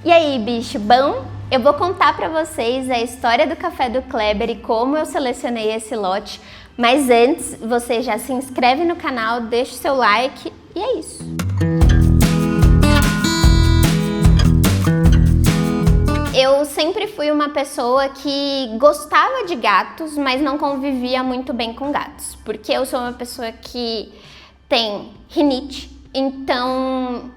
E aí, bicho, bom? Eu vou contar pra vocês a história do café do Kleber e como eu selecionei esse lote. Mas antes, você já se inscreve no canal, deixa o seu like e é isso. Eu sempre fui uma pessoa que gostava de gatos, mas não convivia muito bem com gatos. Porque eu sou uma pessoa que tem rinite, então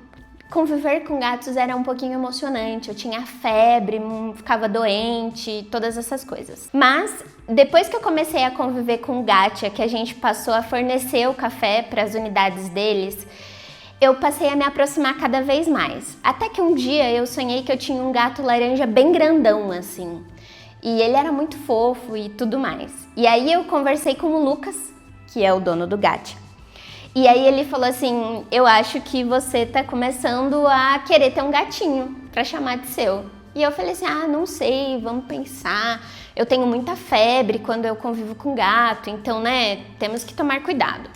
conviver com gatos era um pouquinho emocionante. Eu tinha febre, ficava doente, todas essas coisas. Mas depois que eu comecei a conviver com o Gatia, que a gente passou a fornecer o café para as unidades deles, eu passei a me aproximar cada vez mais. Até que um dia eu sonhei que eu tinha um gato laranja bem grandão, assim. E ele era muito fofo e tudo mais. E aí eu conversei com o Lucas, que é o dono do Gatia. E aí ele falou assim, eu acho que você tá começando a querer ter um gatinho pra chamar de seu. E eu falei assim, não sei, vamos pensar. Eu tenho muita febre quando eu convivo com gato, então, né, temos que tomar cuidado.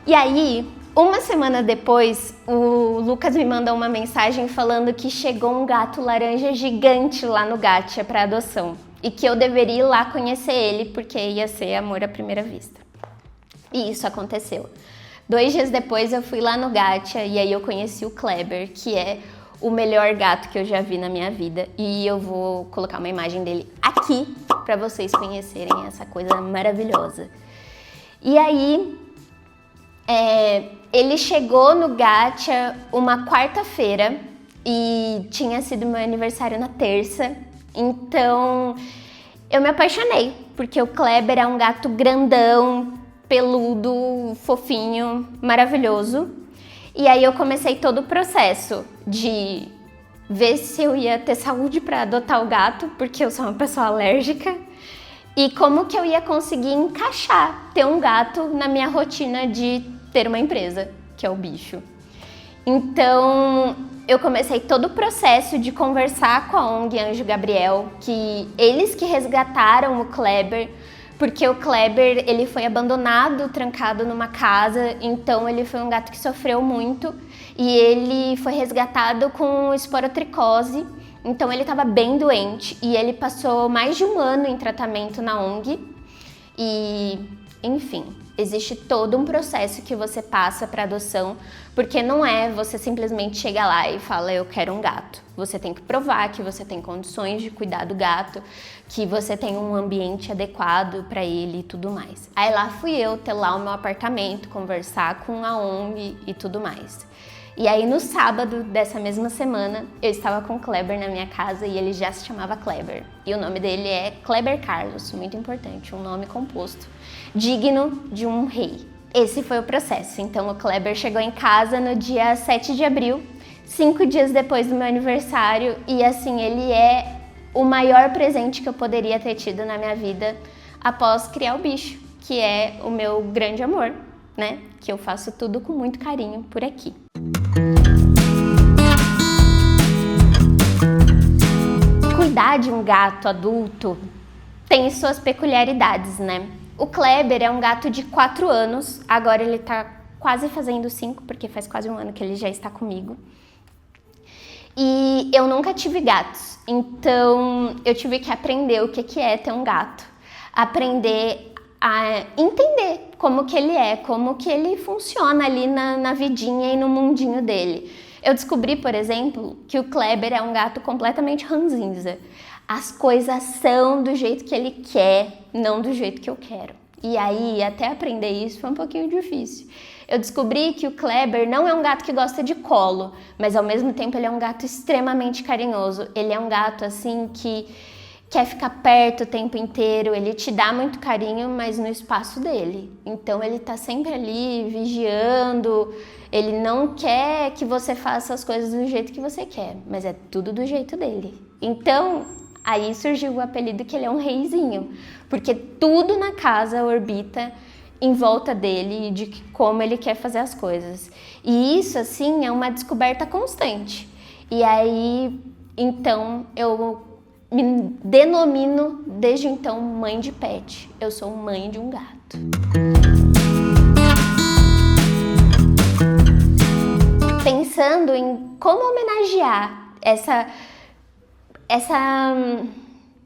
E aí, uma semana depois, o Lucas me mandou uma mensagem falando que chegou um gato laranja gigante lá no Gatia para adoção e que eu deveria ir lá conhecer ele porque ia ser amor à primeira vista. E isso aconteceu. 2 dias depois eu fui lá no Gatia e aí eu conheci o Kleber, que é o melhor gato que eu já vi na minha vida. E eu vou colocar uma imagem dele aqui para vocês conhecerem essa coisa maravilhosa. E aí, ele chegou no Gatia uma quarta-feira e tinha sido meu aniversário na terça. Então, eu me apaixonei, porque o Kleber é um gato grandão, peludo, fofinho, maravilhoso. E aí eu comecei todo o processo de ver se eu ia ter saúde para adotar o gato, porque eu sou uma pessoa alérgica, e como que eu ia conseguir encaixar ter um gato na minha rotina de ter uma empresa, que é o bicho. Então, eu comecei todo o processo de conversar com a ONG Anjo Gabriel, que eles que resgataram o Kleber, porque o Kleber, ele foi abandonado, trancado numa casa, então ele foi um gato que sofreu muito e ele foi resgatado com esporotricose, então ele estava bem doente e ele passou mais de 1 ano em tratamento na ONG e, enfim, existe todo um processo que você passa para adoção, porque não é você simplesmente chega lá e fala eu quero um gato. Você tem que provar que você tem condições de cuidar do gato, que você tem um ambiente adequado para ele e tudo mais. Aí lá fui eu ter lá o meu apartamento, conversar com a ONG e tudo mais. E aí no sábado dessa mesma semana, eu estava com o Kleber na minha casa e ele já se chamava Kleber. E o nome dele é Kleber Carlos, muito importante, um nome composto, digno de um rei. Esse foi o processo. Então o Kleber chegou em casa no dia 7 de abril, 5 dias depois do meu aniversário, e assim, ele é o maior presente que eu poderia ter tido na minha vida após criar o bicho, que é o meu grande amor, né? Que eu faço tudo com muito carinho por aqui. Cuidar de um gato adulto tem suas peculiaridades, né? O Kleber é um gato de 4 anos, agora ele tá quase fazendo 5, porque faz quase 1 ano que ele já está comigo. E eu nunca tive gatos, então eu tive que aprender o que é ter um gato. Aprender a entender como que ele é, como que ele funciona ali na vidinha e no mundinho dele. Eu descobri, por exemplo, que o Kleber é um gato completamente ranzinza. As coisas são do jeito que ele quer, não do jeito que eu quero. E aí, até aprender isso foi um pouquinho difícil. Eu descobri que o Kleber não é um gato que gosta de colo, mas ao mesmo tempo ele é um gato extremamente carinhoso. Ele é um gato assim que quer ficar perto o tempo inteiro, ele te dá muito carinho, mas no espaço dele. Então ele tá sempre ali vigiando, ele não quer que você faça as coisas do jeito que você quer, mas é tudo do jeito dele. Então, aí surgiu o apelido que ele é um reizinho, porque tudo na casa orbita em volta dele e de como ele quer fazer as coisas. E isso, assim, é uma descoberta constante. E aí, então, eu me denomino, desde então, mãe de pet. Eu sou mãe de um gato. Pensando em como homenagear essa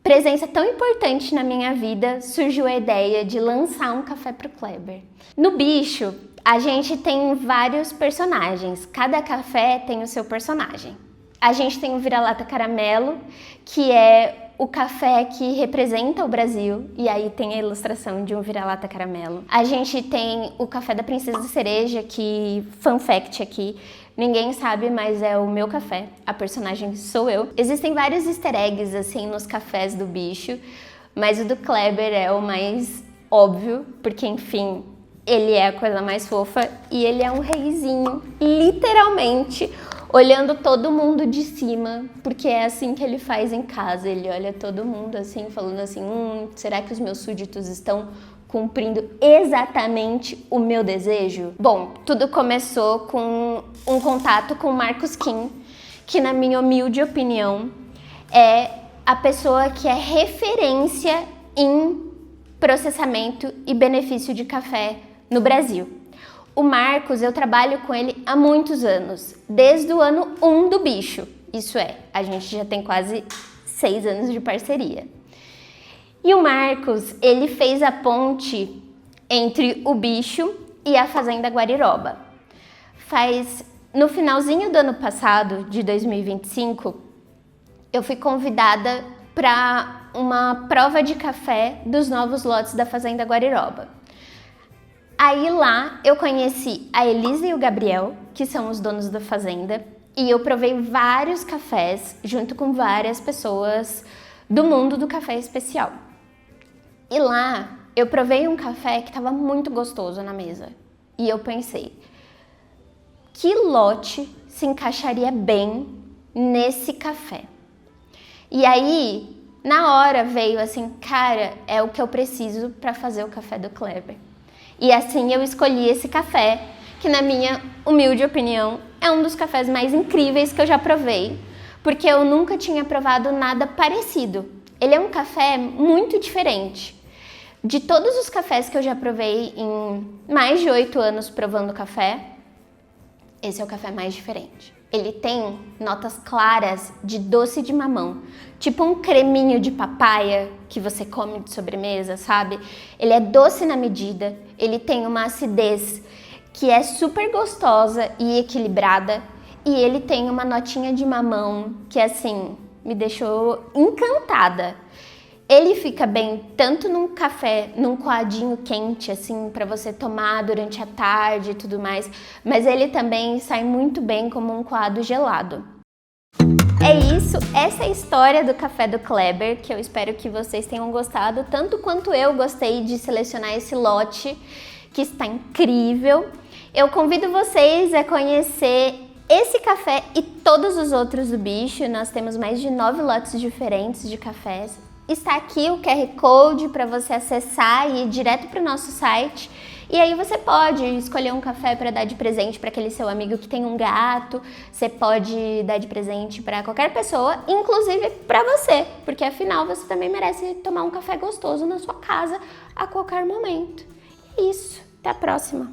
presença tão importante na minha vida, surgiu a ideia de lançar um café pro Kleber. No Bicho, a gente tem vários personagens, cada café tem o seu personagem. A gente tem o Vira-Lata Caramelo, que é o café que representa o Brasil, e aí tem a ilustração de um vira-lata caramelo. A gente tem o café da Princesa Cereja, que, fun fact aqui, ninguém sabe, mas é o meu café, a personagem sou eu. Existem vários easter eggs, assim, nos cafés do Bicho, mas o do Kleber é o mais óbvio, porque, enfim, ele é a coisa mais fofa e ele é um reizinho, literalmente, olhando todo mundo de cima, porque é assim que ele faz em casa. Ele olha todo mundo assim, falando assim, será que os meus súditos estão cumprindo exatamente o meu desejo? Bom, tudo começou com um contato com o Marcos Kim, que na minha humilde opinião é a pessoa que é referência em processamento e benefício de café no Brasil. O Marcos, eu trabalho com ele há muitos anos, desde o ano 1 do Bicho. Isso é, a gente já tem quase 6 anos de parceria. E o Marcos, ele fez a ponte entre o Bicho e a Fazenda Guariroba. No finalzinho do ano passado, de 2025, eu fui convidada para uma prova de café dos novos lotes da Fazenda Guariroba. Aí lá eu conheci a Elisa e o Gabriel, que são os donos da fazenda, e eu provei vários cafés junto com várias pessoas do mundo do café especial. E lá eu provei um café que estava muito gostoso na mesa. E eu pensei, que lote se encaixaria bem nesse café? E aí, na hora veio assim, cara, é o que eu preciso para fazer o café do Kleber. E assim eu escolhi esse café, que na minha humilde opinião é um dos cafés mais incríveis que eu já provei, porque eu nunca tinha provado nada parecido. Ele é um café muito diferente. De todos os cafés que eu já provei em mais de 8 anos provando café, esse é o café mais diferente. Ele tem notas claras de doce de mamão, tipo um creminho de papaya que você come de sobremesa, sabe? Ele é doce na medida, ele tem uma acidez que é super gostosa e equilibrada, e ele tem uma notinha de mamão que, assim, me deixou encantada. Ele fica bem tanto num café, num coadinho quente, assim, para você tomar durante a tarde e tudo mais, mas ele também sai muito bem como um coado gelado. É isso, essa é a história do café do Kleber, que eu espero que vocês tenham gostado, tanto quanto eu gostei de selecionar esse lote, que está incrível. Eu convido vocês a conhecer esse café e todos os outros do Bicho. Nós temos mais de 9 lotes diferentes de cafés. Está aqui o QR Code para você acessar e ir direto para o nosso site. E aí você pode escolher um café para dar de presente para aquele seu amigo que tem um gato. Você pode dar de presente para qualquer pessoa, inclusive para você, porque afinal você também merece tomar um café gostoso na sua casa a qualquer momento. É isso, até a próxima!